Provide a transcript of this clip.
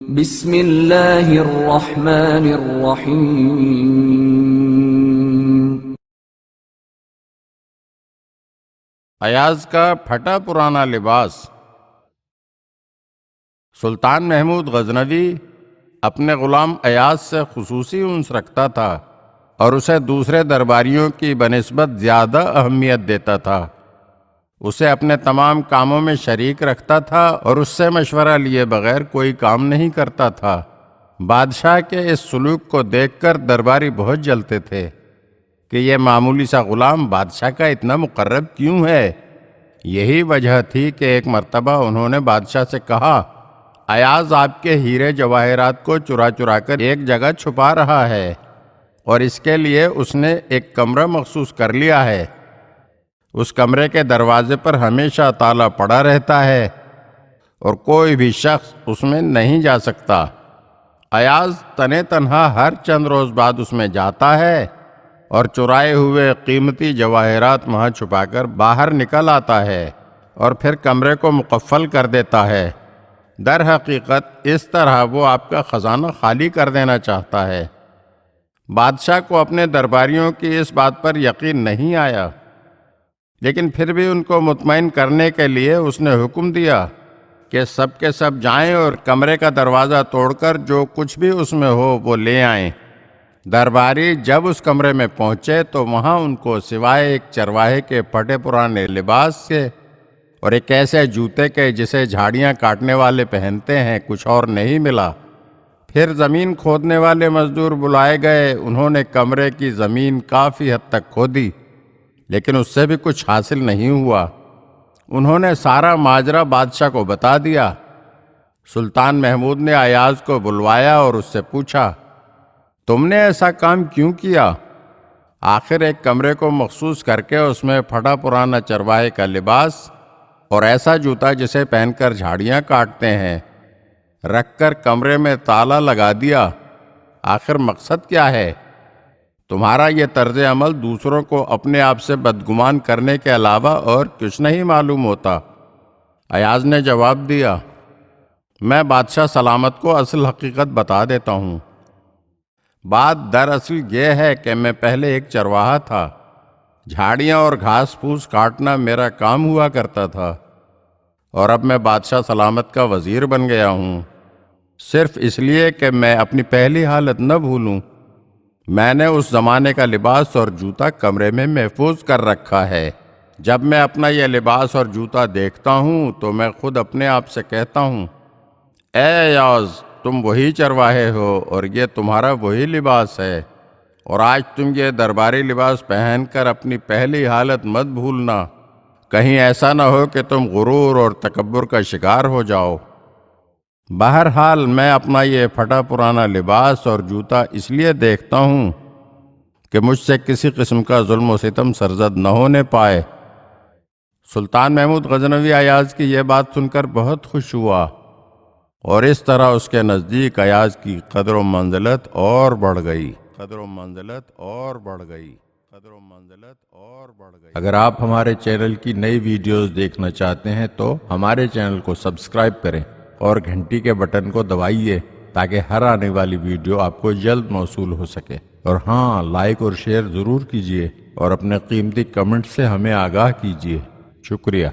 بسم اللہ الرحمن الرحیم۔ ایاز کا پھٹا پرانا لباس۔ سلطان محمود غزنوی اپنے غلام ایاز سے خصوصی انس رکھتا تھا اور اسے دوسرے درباریوں کی بنسبت زیادہ اہمیت دیتا تھا۔ اسے اپنے تمام کاموں میں شریک رکھتا تھا اور اس سے مشورہ لیے بغیر کوئی کام نہیں کرتا تھا۔ بادشاہ کے اس سلوک کو دیکھ کر درباری بہت جلتے تھے کہ یہ معمولی سا غلام بادشاہ کا اتنا مقرب کیوں ہے۔ یہی وجہ تھی کہ ایک مرتبہ انہوں نے بادشاہ سے کہا، ایاز آپ کے ہیرے جواہرات کو چرا چرا کر ایک جگہ چھپا رہا ہے اور اس کے لیے اس نے ایک کمرہ مخصوص کر لیا ہے۔ اس کمرے کے دروازے پر ہمیشہ تالا پڑا رہتا ہے اور کوئی بھی شخص اس میں نہیں جا سکتا۔ ایاز تنے تنہا ہر چند روز بعد اس میں جاتا ہے اور چرائے ہوئے قیمتی جواہرات وہاں چھپا کر باہر نکل آتا ہے اور پھر کمرے کو مقفل کر دیتا ہے۔ در حقیقت اس طرح وہ آپ کا خزانہ خالی کر دینا چاہتا ہے۔ بادشاہ کو اپنے درباریوں کی اس بات پر یقین نہیں آیا، لیکن پھر بھی ان کو مطمئن کرنے کے لیے اس نے حکم دیا کہ سب کے سب جائیں اور کمرے کا دروازہ توڑ کر جو کچھ بھی اس میں ہو وہ لے آئیں۔ درباری جب اس کمرے میں پہنچے تو وہاں ان کو سوائے ایک چرواہے کے پھٹے پرانے لباس کے اور ایک ایسے جوتے کے جسے جھاڑیاں کاٹنے والے پہنتے ہیں کچھ اور نہیں ملا۔ پھر زمین کھودنے والے مزدور بلائے گئے۔ انہوں نے کمرے کی زمین کافی حد تک کھودی، لیکن اس سے بھی کچھ حاصل نہیں ہوا۔ انہوں نے سارا ماجرا بادشاہ کو بتا دیا۔ سلطان محمود نے ایاز کو بلوایا اور اس سے پوچھا، تم نے ایسا کام کیوں کیا؟ آخر ایک کمرے کو مخصوص کر کے اس میں پھٹا پرانا چرواہے کا لباس اور ایسا جوتا جسے پہن کر جھاڑیاں کاٹتے ہیں رکھ کر کمرے میں تالا لگا دیا۔ آخر مقصد کیا ہے؟ تمہارا یہ طرز عمل دوسروں کو اپنے آپ سے بدگمان کرنے کے علاوہ اور کچھ نہیں معلوم ہوتا۔ ایاز نے جواب دیا، میں بادشاہ سلامت کو اصل حقیقت بتا دیتا ہوں۔ بات دراصل یہ ہے کہ میں پہلے ایک چرواہا تھا۔ جھاڑیاں اور گھاس پھوس کاٹنا میرا کام ہوا کرتا تھا، اور اب میں بادشاہ سلامت کا وزیر بن گیا ہوں، صرف اس لیے کہ میں اپنی پہلی حالت نہ بھولوں۔ میں نے اس زمانے کا لباس اور جوتا کمرے میں محفوظ کر رکھا ہے۔ جب میں اپنا یہ لباس اور جوتا دیکھتا ہوں تو میں خود اپنے آپ سے کہتا ہوں، اے ایاز، تم وہی چرواہے ہو اور یہ تمہارا وہی لباس ہے، اور آج تم یہ درباری لباس پہن کر اپنی پہلی حالت مت بھولنا، کہیں ایسا نہ ہو کہ تم غرور اور تکبر کا شکار ہو جاؤ۔ بہرحال میں اپنا یہ پھٹا پرانا لباس اور جوتا اس لیے دیکھتا ہوں کہ مجھ سے کسی قسم کا ظلم و ستم سرزد نہ ہونے پائے۔ سلطان محمود غزنوی ایاز کی یہ بات سن کر بہت خوش ہوا، اور اس طرح اس کے نزدیک ایاز کی قدر و منزلت اور بڑھ گئی۔ اگر آپ ہمارے چینل کی نئی ویڈیوز دیکھنا چاہتے ہیں تو ہمارے چینل کو سبسکرائب کریں اور گھنٹی کے بٹن کو دبائیے تاکہ ہر آنے والی ویڈیو آپ کو جلد موصول ہو سکے۔ اور ہاں، لائک اور شیئر ضرور کیجیے اور اپنے قیمتی کمنٹ سے ہمیں آگاہ کیجیے۔ شکریہ۔